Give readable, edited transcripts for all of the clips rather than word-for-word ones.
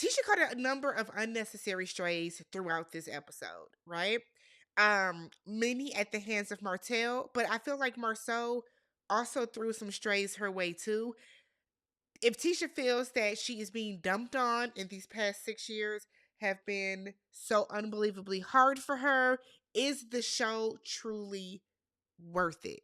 Tisha caught a number of unnecessary strays throughout this episode, right? Many at the hands of Martel, but I feel like Marceau also threw some strays her way too. If Tisha feels that she is being dumped on and these past 6 years have been so unbelievably hard for her, is the show truly worth it?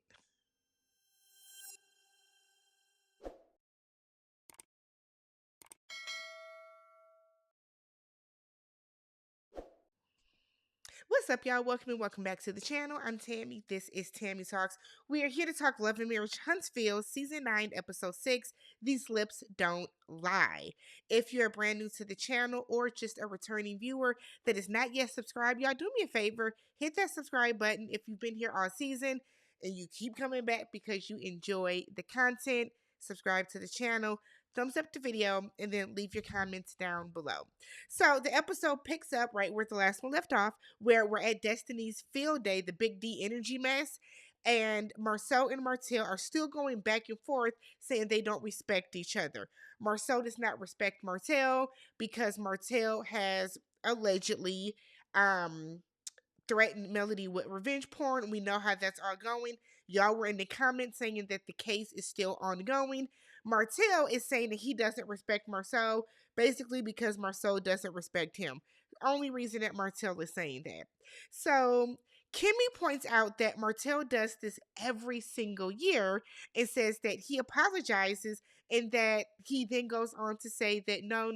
What's up, y'all? Welcome and welcome back to the channel. I'm Tammy. This is Tammy Talks. We are here to talk Love and Marriage Huntsville, Season 9, Episode 6, These Lips Don't Lie. If you're brand new to the channel or just a returning viewer that is not yet subscribed, y'all do me a favor, hit that subscribe button if you've been here all season and you keep coming back because you enjoy the content. Subscribe to the channel, thumbs up the video, and then leave your comments down below. So the episode picks up right where the last one left off, where we're at Destiny's field day, the Big D energy mess. And Marsau and Martell are still going back and forth saying they don't respect each other. Marsau does not respect Martell because Martell has allegedly um threatened Melody with revenge porn. We know how that's all going. Y'all were in the comments saying that the case is still ongoing. Martel is saying that he doesn't respect Marceau, basically because Marceau doesn't respect him. The only reason that Martel is saying that. So Kimmy points out that Martel does this every single year and says that he apologizes and that he then goes on to say that no,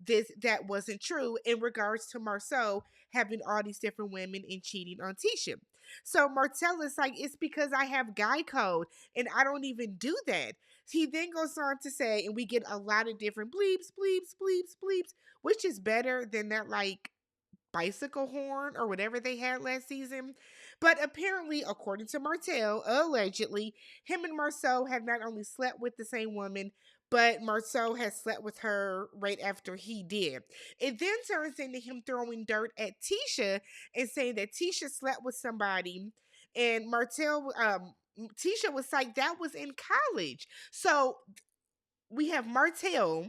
that wasn't true in regards to Marceau having all these different women and cheating on Tisha. So Martell is like, it's because I have guy code and I don't even do that. He then goes on to say, and we get a lot of different bleeps, bleeps, bleeps, bleeps, which is better than that like bicycle horn or whatever they had last season. But apparently, according to Martell, allegedly, him and Marceau have not only slept with the same woman, but Marceau has slept with her right after he did. It then turns into him throwing dirt at Tisha and saying that Tisha slept with somebody, and Tisha was like, that was in college. So we have Martell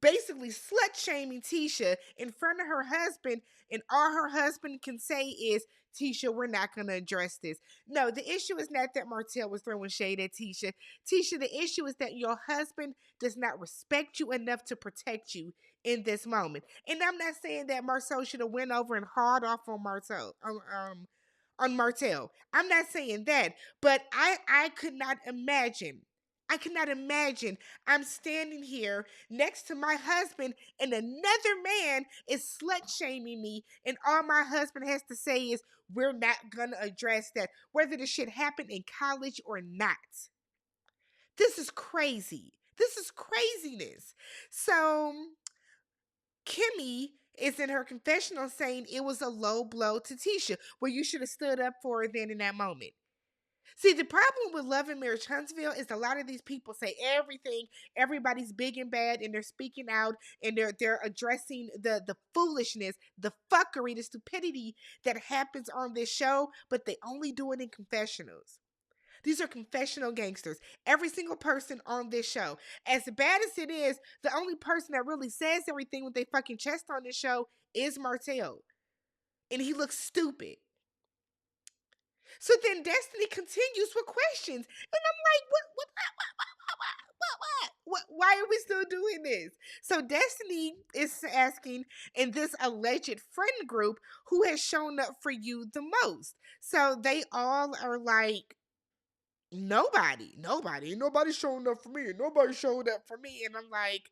basically slut shaming Tisha in front of her husband, and all her husband can say is, Tisha, we're not going to address this. No, the issue is not that Martell was throwing shade at Tisha. Tisha, the issue is that your husband does not respect you enough to protect you in this moment. And I'm not saying that Marcel should have went over and hauled off on Martell. I'm not saying that, but I could not imagine. I cannot imagine I'm standing here next to my husband and another man is slut shaming me, and all my husband has to say is, we're not gonna address that, whether the shit happened in college or not. This is crazy. This is craziness. So Kimmy is in her confessional saying it was a low blow to Tisha, where you should have stood up for her then in that moment. See, the problem with Love and Marriage Huntsville is a lot of these people say everything, everybody's big and bad, and they're speaking out and they're addressing the foolishness, the fuckery, the stupidity that happens on this show, but they only do it in confessionals. These are confessional gangsters. Every single person on this show. As bad as it is, the only person that really says everything with their fucking chest on this show is Martell. And he looks stupid. So then Destiny continues with questions. And I'm like, why are we still doing this? So Destiny is asking in this alleged friend group who has shown up for you the most. So they all are like, nobody showing up for me. Nobody showed up for me. And I'm like,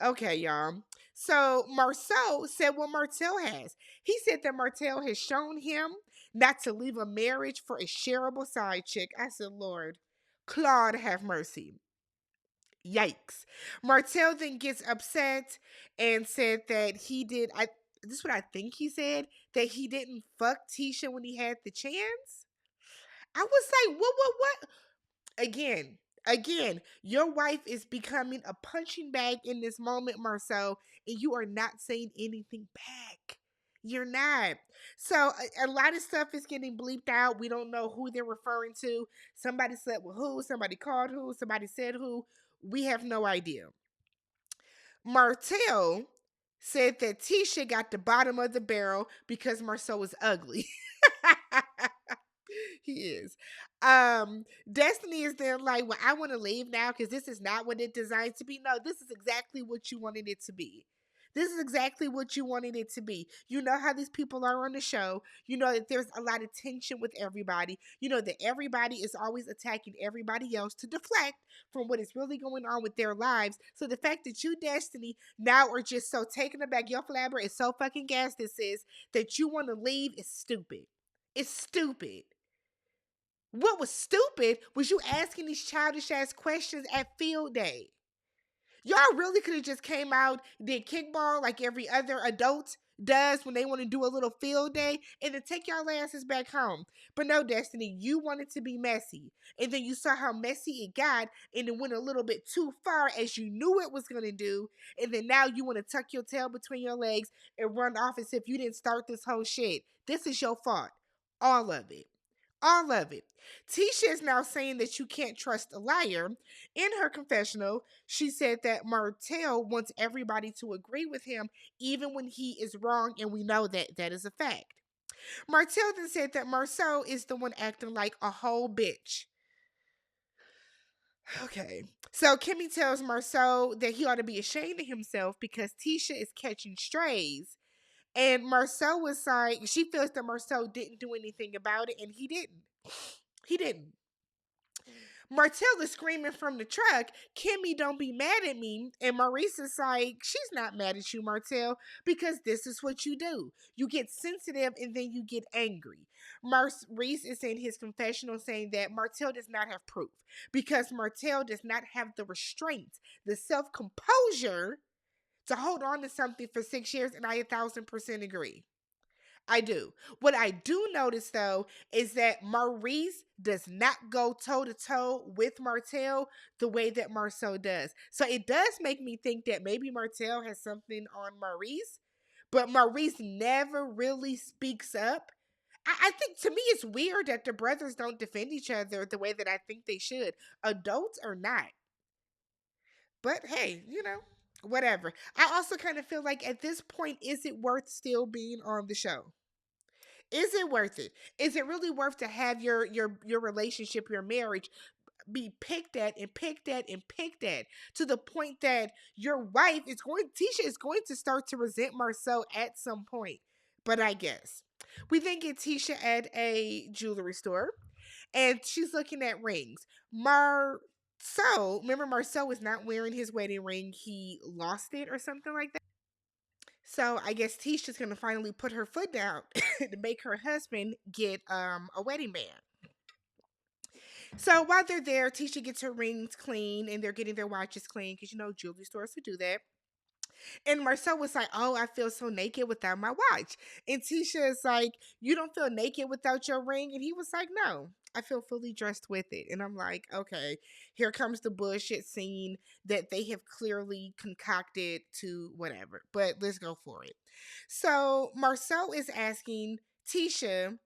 okay, y'all. So Marceau said what Martel has. He said that Martel has shown him not to leave a marriage for a shareable side chick. I said, Lord, Claude have mercy. Yikes. Martel then gets upset and said that he did, this is what I think he said, that he didn't fuck Tisha when he had the chance. I was like, what? Again, your wife is becoming a punching bag in this moment, Marceau, and you are not saying anything back. You're not. So a lot of stuff is getting bleeped out. We don't know who they're referring to. Somebody slept with who, somebody called who, somebody said who. We have no idea. Martel said that Tisha got the bottom of the barrel because Marceau was ugly. He is. Destiny is then like, well, I want to leave now because this is not what it designed to be. No, this is exactly what you wanted it to be. This is exactly what you wanted it to be. You know how these people are on the show. You know that there's a lot of tension with everybody. You know that everybody is always attacking everybody else to deflect from what is really going on with their lives. So the fact that you, Destiny, now are just so taken aback, your flabber is so fucking gassed, this is that you want to leave is stupid. It's stupid. What was stupid was you asking these childish ass questions at field day. Y'all really could have just came out, did kickball like every other adult does when they want to do a little field day, and then take y'all asses back home. But no, Destiny, you wanted to be messy. And then you saw how messy it got, and it went a little bit too far as you knew it was going to do. And then now you want to tuck your tail between your legs and run off as if you didn't start this whole shit. This is your fault. All of it. All of it. Tisha is now saying that you can't trust a liar. In her confessional, she said that Martel wants everybody to agree with him even when he is wrong, and we know that that is a fact. Martel then said that Marceau is the one acting like a whole bitch. Okay. So Kimmy tells Marceau that he ought to be ashamed of himself because Tisha is catching strays. And Marceau was like, she feels that Marceau didn't do anything about it, and he didn't. He didn't. Martell is screaming from the truck, Kimmy, don't be mad at me. And Maurice is like, she's not mad at you, Martell, because this is what you do. You get sensitive and then you get angry. Maurice is in his confessional saying that Martell does not have proof because Martell does not have the restraint, the self composure to hold on to something for 6 years, and I 1,000% agree. I do. What I do notice though is that Maurice does not go toe to toe with Martel the way that Marceau does. So it does make me think that maybe Martel has something on Maurice, but Maurice never really speaks up. I think to me it's weird that the brothers don't defend each other the way that I think they should, adults or not. But hey, whatever. I also kind of feel like at this point, is it worth still being on the show? Is it worth it? Is it really worth to have your relationship, your marriage be picked at and picked at and picked at to the point that your wife is going, Tisha is going to start to resent Marceau at some point. But I guess we then get Tisha at a jewelry store and she's looking at rings. Remember Marceau was not wearing his wedding ring. He lost it or something like that. So I guess Tisha's gonna finally put her foot down to make her husband get a wedding band. So while they're there, Tisha gets her rings clean and they're getting their watches clean because jewelry stores would do that. And Marcel was like, "Oh, I feel so naked without my watch." And Tisha is like, "You don't feel naked without your ring?" And he was like, "No, I feel fully dressed with it." And I'm like, "Okay, here comes the bullshit scene that they have clearly concocted to whatever." But let's go for it. So Marcel is asking Tisha,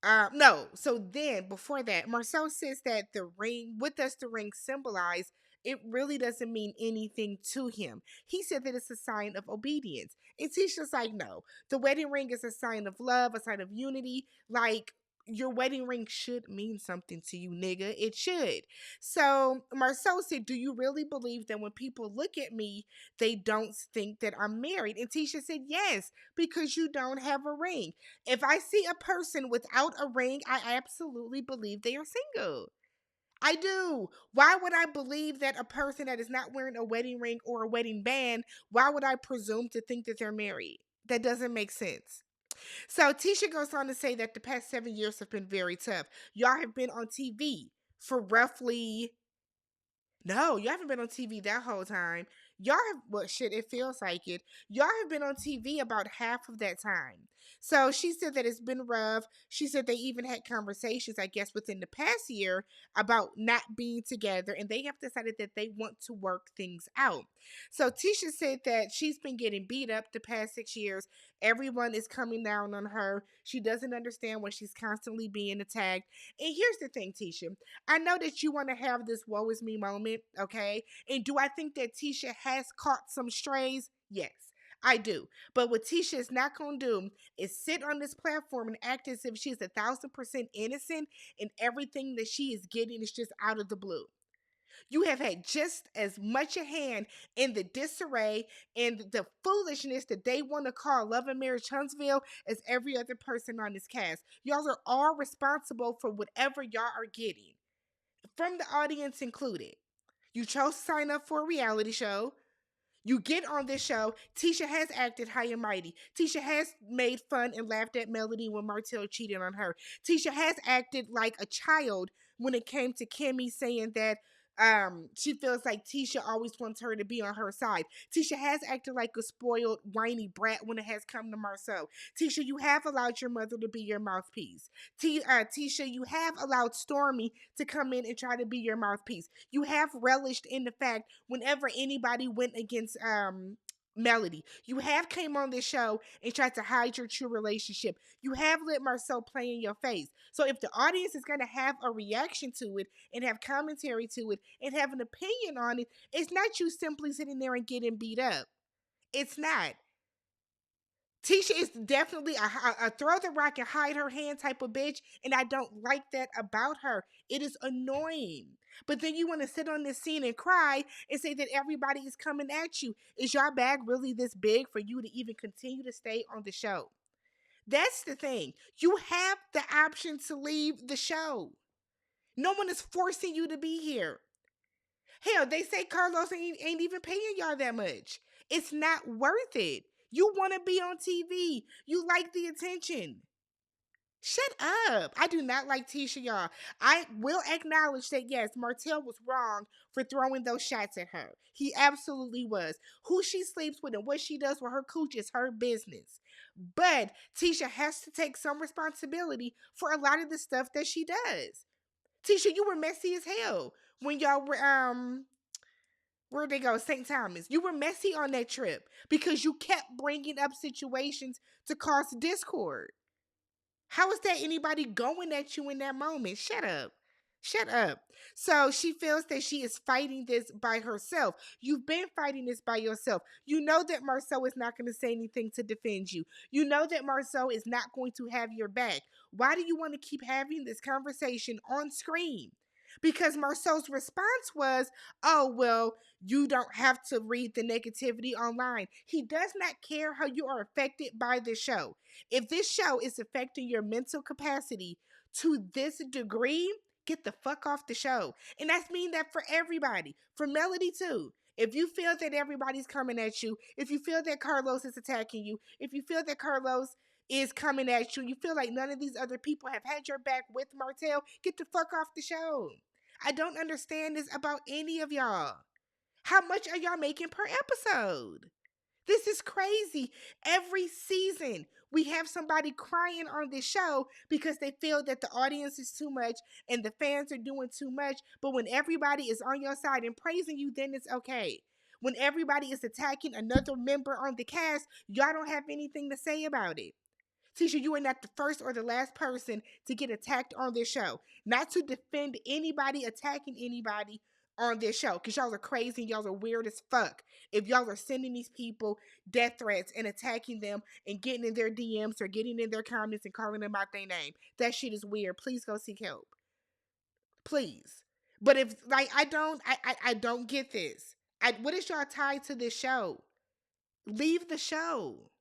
no. So then, before that, Marcel says that the ring, what does the ring symbolize? It really doesn't mean anything to him. He said that it's a sign of obedience. And Tisha's like, no, the wedding ring is a sign of love, a sign of unity. Like, your wedding ring should mean something to you, nigga. It should. So Marcel said, do you really believe that when people look at me, they don't think that I'm married? And Tisha said, yes, because you don't have a ring. If I see a person without a ring, I absolutely believe they are single. I do. Why would I believe that a person that is not wearing a wedding ring or a wedding band, why would I presume to think that they're married? That doesn't make sense. So Tisha goes on to say that the past 7 years have been very tough. Y'all have been on TV for roughly no, you haven't been on TV that whole time. Y'all have, well, shit, it feels like it. Y'all have been on TV about half of that time. So she said that it's been rough. She said they even had conversations, I guess, within the past year about not being together, and they have decided that they want to work things out. So Tisha said that she's been getting beat up the past 6 years. Everyone is coming down on her. She doesn't understand why she's constantly being attacked. And here's the thing, Tisha. I know that you want to have this woe is me moment it, okay? And do I think that Tisha has caught some strays? Yes, I do. But what Tisha is not going to do is sit on this platform and act as if she is 1,000% innocent and everything that she is getting is just out of the blue. You have had just as much a hand in the disarray and the foolishness that they want to call Love and Marriage Huntsville as every other person on this cast. Y'all are all responsible for whatever y'all are getting, from the audience included. You chose to sign up for a reality show. You get on this show. Tisha has acted high and mighty. Tisha has made fun and laughed at Melody when Martel cheated on her. Tisha has acted like a child when it came to Kimmy saying that she feels like Tisha always wants her to be on her side. Tisha has acted like a spoiled, whiny brat when it has come to Marsau. Tisha, you have allowed your mother to be your mouthpiece. Tisha, you have allowed Stormy to come in and try to be your mouthpiece. You have relished in the fact whenever anybody went against Melody, you have came on this show and tried to hide your true relationship. You have let Marcel play in your face. So if the audience is going to have a reaction to it and have commentary to it and have an opinion on it, it's not you simply sitting there and getting beat up. It's not. Tisha is definitely a throw the rock and hide her hand type of bitch, and I don't like that about her. It is annoying. But then you want to sit on this scene and cry and say that everybody is coming at you. Is your bag really this big for you to even continue to stay on the show? That's the thing. You have the option to leave the show. No one is forcing you to be here. Hell, they say Carlos ain't even paying y'all that much. It's not worth it. You want to be on TV. You like the attention. Shut up. I do not like Tisha, y'all. I will acknowledge that, yes, Martel was wrong for throwing those shots at her. He absolutely was. Who she sleeps with and what she does with her cooch is her business. But Tisha has to take some responsibility for a lot of the stuff that she does. Tisha, you were messy as hell when y'all were where'd they go? St. Thomas. You were messy on that trip because you kept bringing up situations to cause discord. How is that anybody going at you in that moment? Shut up. Shut up. So she feels that she is fighting this by herself. You've been fighting this by yourself. You know that Marcel is not going to say anything to defend you. You know that Marcel is not going to have your back. Why do you want to keep having this conversation on screen? Because Marcel's response was, oh, well, you don't have to read the negativity online. He does not care how you are affected by the show. If this show is affecting your mental capacity to this degree, get the fuck off the show. And that's mean that for everybody, for Melody too. If you feel that everybody's coming at you, if you feel that Carlos is attacking you, if you feel that Carlos is coming at you, you feel like none of these other people have had your back with Martel, get the fuck off the show. I don't understand this about any of y'all. How much are y'all making per episode? This is crazy. Every season, we have somebody crying on this show because they feel that the audience is too much and the fans are doing too much. But when everybody is on your side and praising you, then it's okay. When everybody is attacking another member on the cast, y'all don't have anything to say about it. Tisha, you are not the first or the last person to get attacked on this show. Not to defend anybody attacking anybody on this show, because y'all are crazy and y'all are weird as fuck. If y'all are sending these people death threats and attacking them and getting in their DMs or getting in their comments and calling them out their name, that shit is weird. Please go seek help. Please. But if like I don't get this. What is y'all tied to this show? Leave the show.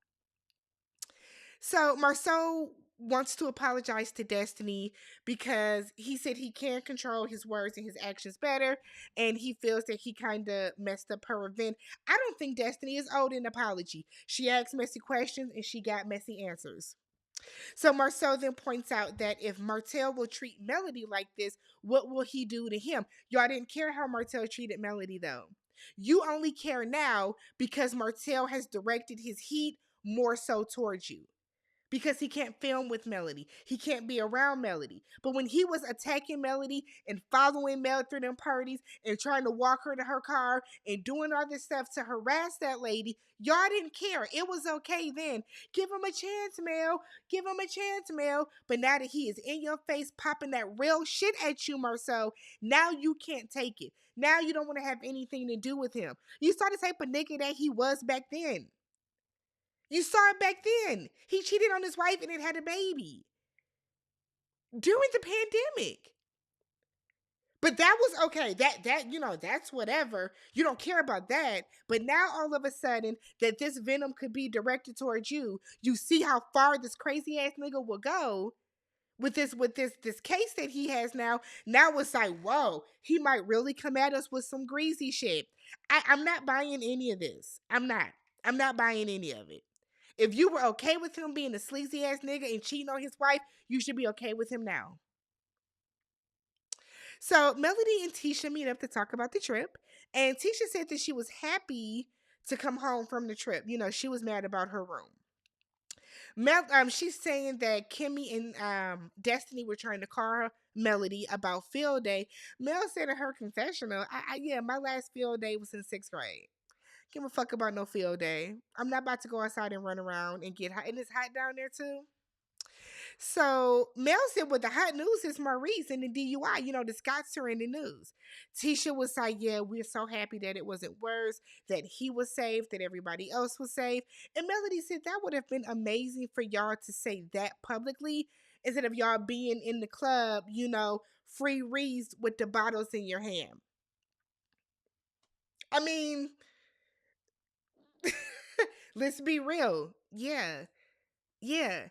So Marceau wants to apologize to Destiny because he said he can't control his words and his actions better, and he feels that he kind of messed up her event. I don't think Destiny is owed an apology. She asked messy questions and she got messy answers. So Marceau then points out that if Martel will treat Melody like this, what will he do to him? Y'all didn't care how Martel treated Melody though. You only care now because Martel has directed his heat more so towards you. because he can't film with Melody. He can't be around Melody. But when he was attacking Melody and following Mel through them parties and trying to walk her to her car and doing all this stuff to harass that lady, y'all didn't care. It was okay then. Give him a chance, Mel. Give him a chance, Mel. But now that he is in your face popping that real shit at you, Marcel, now you can't take it. Now you don't want to have anything to do with him. You saw the type of nigga that he was back then. You saw it back then. He cheated on his wife and it had a baby during the pandemic. But that was okay. That's whatever. You don't care about that. But now all of a sudden that this venom could be directed towards you, you see how far this crazy ass nigga will go with this case that he has now. Now it's like, whoa, he might really come at us with some greasy shit. I'm not buying any of this. I'm not. I'm not buying any of it. If you were okay with him being a sleazy ass nigga and cheating on his wife, you should be okay with him now. So Melody and Tisha meet up to talk about the trip, and Tisha said that she was happy to come home from the trip. You know, she was mad about her room. She's saying that Kimmy and Destiny were trying to call her Melody about field day. Mel said in her confessional, yeah, my last field day was in 6th grade. Give a fuck about no field day. I'm not about to go outside and run around and get hot. And it's hot down there too. So Mel said, well, the hot news is Maurice and the DUI. You know, the Scots are in the news. Tisha was like, yeah, we're so happy that it wasn't worse, that he was safe, that everybody else was safe. And Melody said that would have been amazing for y'all to say that publicly instead of y'all being in the club, you know, free reads with the bottles in your hand. I mean, let's be real. Yeah. Yeah.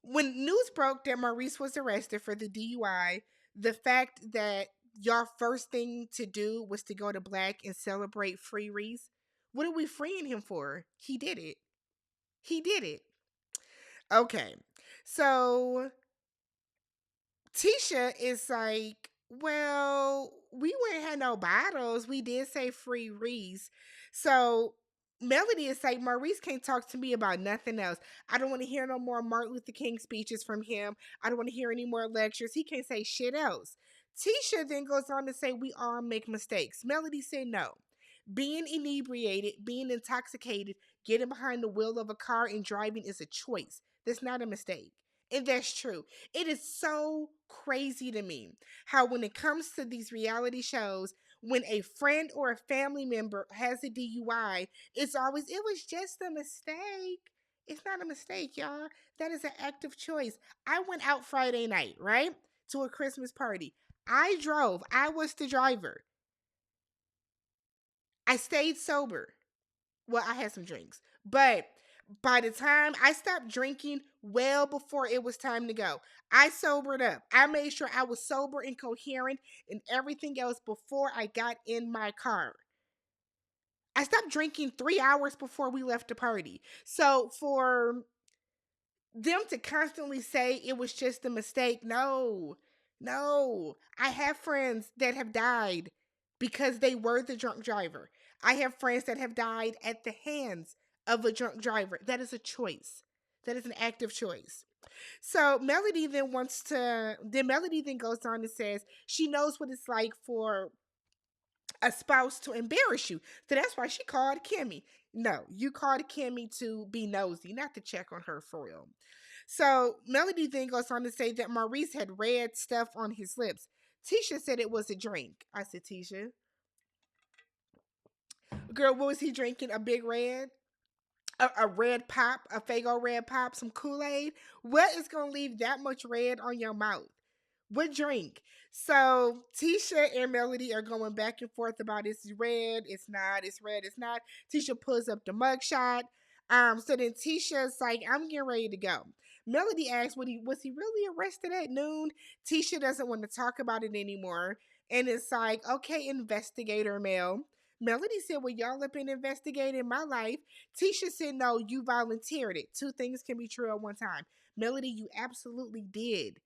When news broke that Maurice was arrested for the DUI, the fact that your first thing to do was to go to Black and celebrate free Reese, what are we freeing him for? He did it. He did it. Okay. So Tisha is like, well, we wouldn't have no bottles. We did say free Reese. So Melody is like, Maurice can't talk to me about nothing else. I don't want to hear no more Martin Luther King speeches from him. I don't want to hear any more lectures. He can't say shit else. Tisha then goes on to say, we all make mistakes. Melody said no. Being inebriated, being intoxicated, getting behind the wheel of a car and driving is a choice. That's not a mistake. And that's true. It is so crazy to me how, when it comes to these reality shows, when a friend or a family member has a DUI, it's always, it was just a mistake. It's not a mistake, y'all. That is an active choice. I went out Friday night, right? To a Christmas party. I drove. I was the driver. I stayed sober. Well, I had some drinks, but by the time I stopped drinking, well before it was time to go, I sobered up. I made sure I was sober and coherent and everything else before I got in my car. I stopped drinking 3 hours before we left the party. So for them to constantly say it was just a mistake, no, no. I have friends that have died because they were the drunk driver. I have friends that have died at the hands of a drunk driver. That is a choice. That is an active choice. So Melody then goes on and says she knows what it's like for a spouse to embarrass you. So that's why she called Kimmy. No, you called Kimmy to be nosy, not to check on her for real. So Melody then goes on to say that Maurice had red stuff on his lips. Tisha said it was a drink. I said, Tisha, girl, what was he drinking? A big red? A red pop? A Fago red pop? Some Kool-Aid? What is going to leave that much red on your mouth? What drink? So Tisha and Melody are going back and forth about it's red, it's not, it's red, it's not. Tisha pulls up the mugshot. So then Tisha's like, I'm getting ready to go. Melody asks, was he really arrested at noon? Tisha doesn't want to talk about it anymore. And it's like, okay, investigator Mel. Melody said, well, y'all have been investigating my life. Tisha said, no, you volunteered it. Two things can be true at one time. Melody, you absolutely did.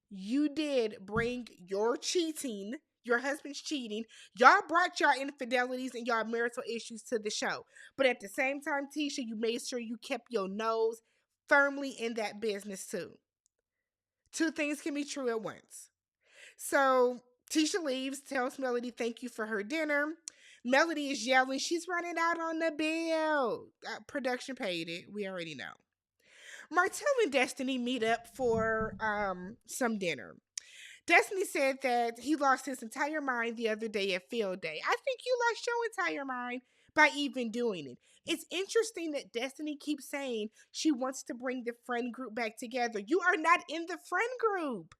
You did bring your cheating, your husband's cheating. Y'all brought your infidelities and your marital issues to the show. But at the same time, Tisha, you made sure you kept your nose firmly in that business too. Two things can be true at once. So Tisha leaves, tells Melody thank you for her dinner. Melody is yelling, she's running out on the bill. Production paid it. We already know. Martel and Destiny meet up for some dinner. Destiny said that he lost his entire mind the other day at field day. I think you lost your entire mind by even doing it. It's interesting that Destiny keeps saying she wants to bring the friend group back together. You are not in the friend group.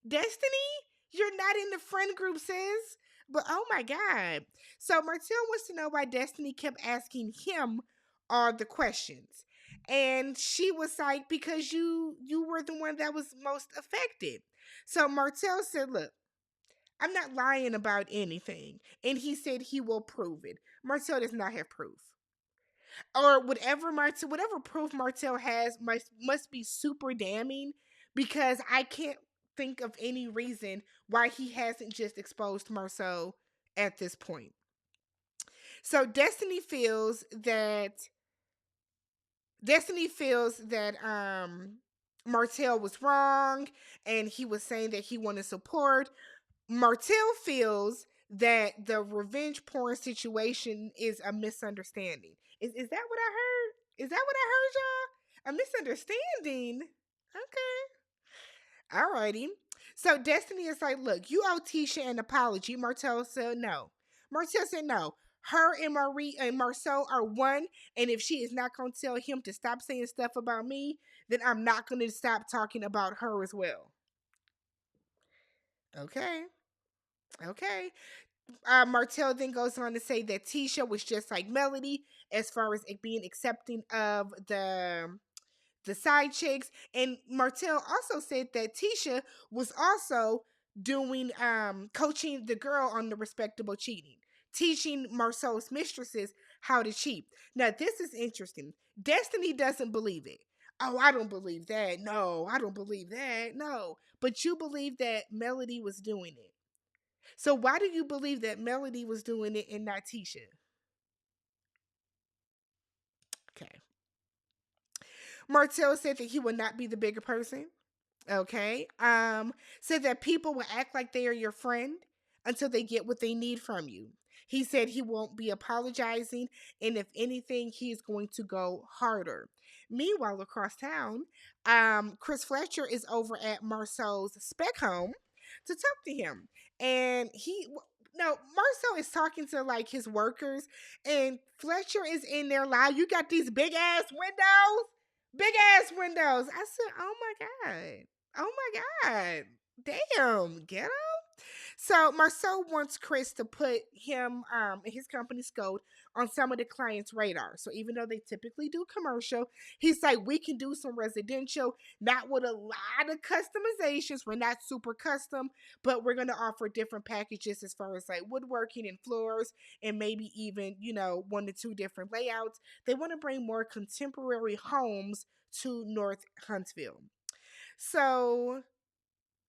Destiny, you're not in the friend group, sis. But oh my God. So Martell wants to know why Destiny kept asking him all the questions. And she was like, because you were the one that was most affected. So Martell said, look, I'm not lying about anything. And he said he will prove it. Martell does not have proof. Or whatever proof Martell has must be super damning, because I can't think of any reason why he hasn't just exposed Marceau at this point. So Destiny feels that Martell was wrong, and he was saying that he wanted support. Martell feels that the revenge porn situation is a misunderstanding. Is that what I heard? Is that what I heard, y'all? A misunderstanding? Okay. Alrighty. So Destiny is like, look, you owe Tisha an apology. Martell said no. Martell said no. Her and Marie and Marceau are one, and if she is not going to tell him to stop saying stuff about me, then I'm not going to stop talking about her as well. Okay. Okay. Martell then goes on to say that Tisha was just like Melody as far as it being accepting of the side chicks. And Martell also said that Tisha was also doing coaching the girl on the respectable cheating, teaching Marceau's mistresses how to cheat. Now this is interesting. Destiny doesn't believe it. Oh, I don't believe that. No, I don't believe that. No. But you believe that Melody was doing it. So why do you believe that Melody was doing it and not Tisha? Okay. Martell said that he would not be the bigger person. Okay. Said that people will act like they are your friend until they get what they need from you. He said he won't be apologizing, and if anything, he's going to go harder. Meanwhile, across town, Chris Fletcher is over at Marceau's spec home to talk to him, and no, Marceau is talking to like his workers, and Fletcher is in there loud. You got these big ass windows, big ass windows. I said, oh my God. Oh my God. Damn, ghetto. So Marceau wants Chris to put him and his company Scode on some of the clients' radar. So even though they typically do commercial, he's like, we can do some residential, not with a lot of customizations. We're not super custom, but we're gonna offer different packages as far as like woodworking and floors, and maybe even, one to two different layouts. They want to bring more contemporary homes to North Huntsville. So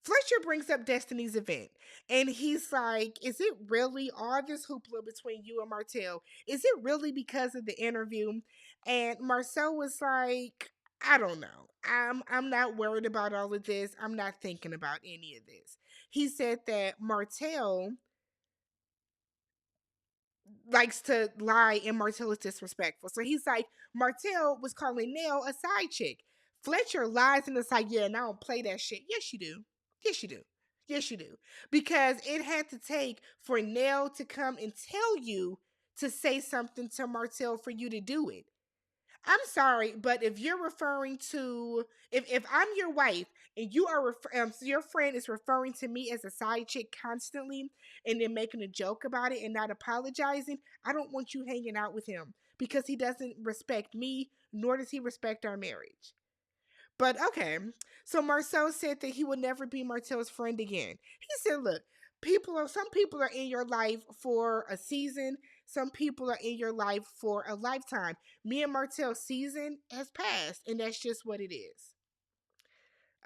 Fletcher brings up Destiny's event, and he's like, is it really all this hoopla between you and Martell? Is it really because of the interview? And Marcel was like, I don't know. I'm not worried about all of this. I'm not thinking about any of this. He said that Martell likes to lie and Martell is disrespectful. So he's like, Martell was calling Nell a side chick. Fletcher lies and it's like, yeah, and I don't play that shit. Yes, you do. Yes, you do. Yes, you do. Because it had to take for Nell to come and tell you to say something to Martell for you to do it. I'm sorry, but if you're referring to if I'm your wife and you are so your friend is referring to me as a side chick constantly and then making a joke about it and not apologizing, I don't want you hanging out with him because he doesn't respect me nor does he respect our marriage. But okay. So Marcel said that he would never be Martel's friend again. He said, look, some people are in your life for a season, some people are in your life for a lifetime. Me and Martel's season has passed, and that's just what it is.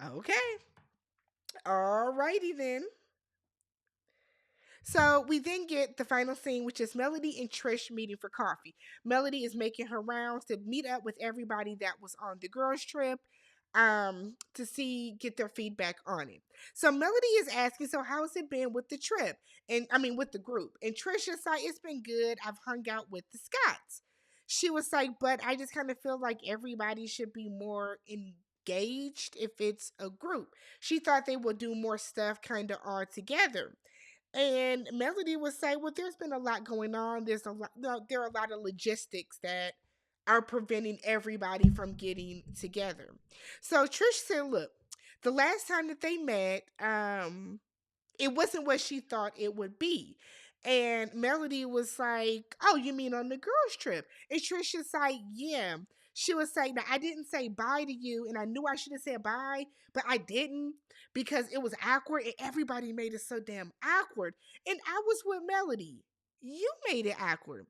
Okay. Alrighty then. So we then get the final scene, which is Melody and Trish meeting for coffee. Melody is making her rounds to meet up with everybody that was on the girls' trip to see get their feedback on it. So Melody is asking, so how's it been with the trip? And I mean with the group. And Trisha's like, it's been good. I've hung out with the Scotts. She was like, but I just kind of feel like everybody should be more engaged if it's a group. She thought they would do more stuff kind of all together. And Melody would say, well, there's been a lot going on. There's a lot, no, there are a lot of logistics that are preventing everybody from getting together. So Trish said, look, the last time that they met, it wasn't what she thought it would be. And Melody was like, oh, you mean on the girls' trip? And Trisha's like, yeah. She was saying that I didn't say bye to you, and I knew I should have said bye, but I didn't because it was awkward, and everybody made it so damn awkward. And I was with Melody. You made it awkward.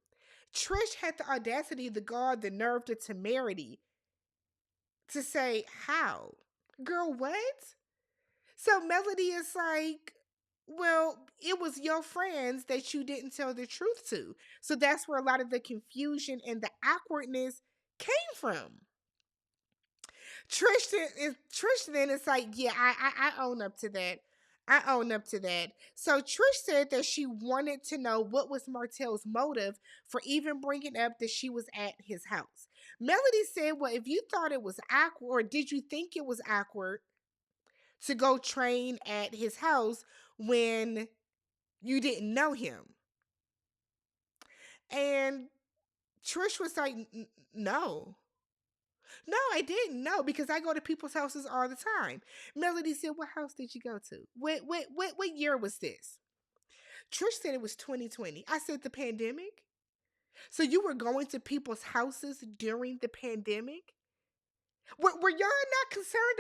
Trish had the audacity, the gall, the nerve, the temerity to say, how? Girl, what? So Melody is like, well, it was your friends that you didn't tell the truth to. So that's where a lot of the confusion and the awkwardness came from. Trish then is like, yeah, I own up to that. I own up to that. So Trish said that she wanted to know what was Martel's motive for even bringing up that she was at his house. Melody said, well, if you thought it was awkward, or did you think it was awkward to go train at his house when you didn't know him? And Trish was like, no. No, I didn't know because I go to people's houses all the time. Melody said, what house did you go to? What year was this? Trish said it was 2020. I said, the pandemic? So you were going to people's houses during the pandemic? Were y'all not concerned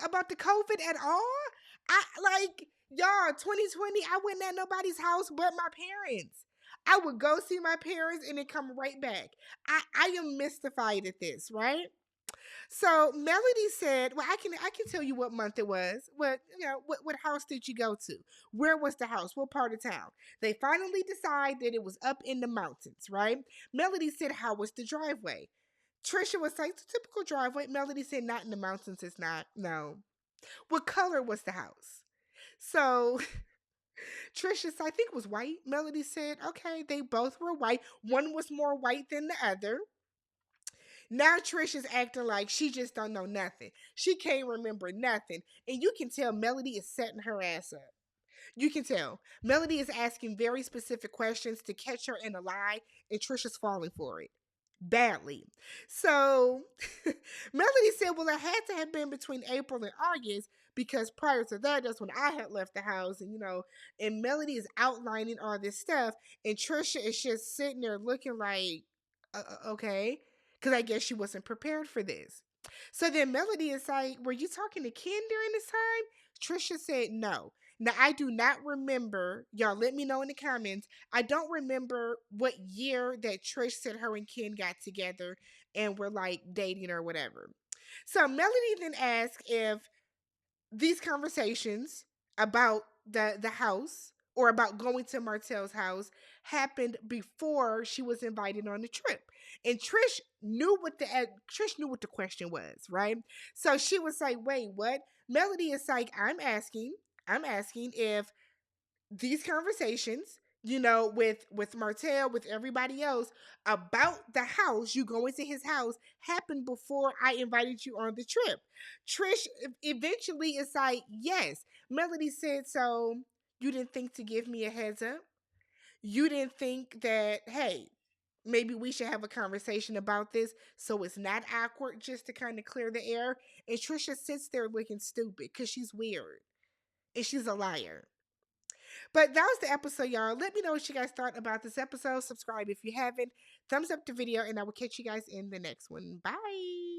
about the COVID at all? I like y'all 2020. I went at nobody's house but my parents. I would go see my parents and then come right back. I am mystified at this, right? So Melody said, "Well, I can tell you what month it was. What house did you go to? Where was the house? What part of town?" They finally decide that it was up in the mountains, right? Melody said, "How was the driveway?" Tricia was like, "The typical driveway." Melody said, "Not in the mountains. It's not. No." What color was the house? So Tricia said, "I think it was white." Melody said, "Okay." They both were white. One was more white than the other. Now Trish is acting like she just don't know nothing. She can't remember nothing. And you can tell Melody is setting her ass up. You can tell. Melody is asking very specific questions to catch her in a lie, and Trish is falling for it. Badly. So Melody said, well, it had to have been between April and August because prior to that, that's when I had left the house. And Melody is outlining all this stuff. And Trisha is just sitting there looking like, okay. Because I guess she wasn't prepared for this. So then Melody is like, were you talking to Ken during this time? Trisha said no. Now, I do not remember. Y'all let me know in the comments. I don't remember what year that Trish said her and Ken got together and were like dating or whatever. So Melody then asked if these conversations about the house or about going to Martel's house happened before she was invited on the trip. And Trish knew what the question was, right? So she was like, "Wait, what?" Melody is like, I'm asking if these conversations, with Martel, with everybody else about the house, you go into his house, happened before I invited you on the trip. Trish eventually is like, yes. Melody said, so you didn't think to give me a heads up? You didn't think that, hey, maybe we should have a conversation about this so it's not awkward just to kind of clear the air? And Trisha sits there looking stupid because she's weird and she's a liar. But that was the episode, y'all. Let me know what you guys thought about this episode. Subscribe if you haven't. Thumbs up the video, and I will catch you guys in the next one. Bye.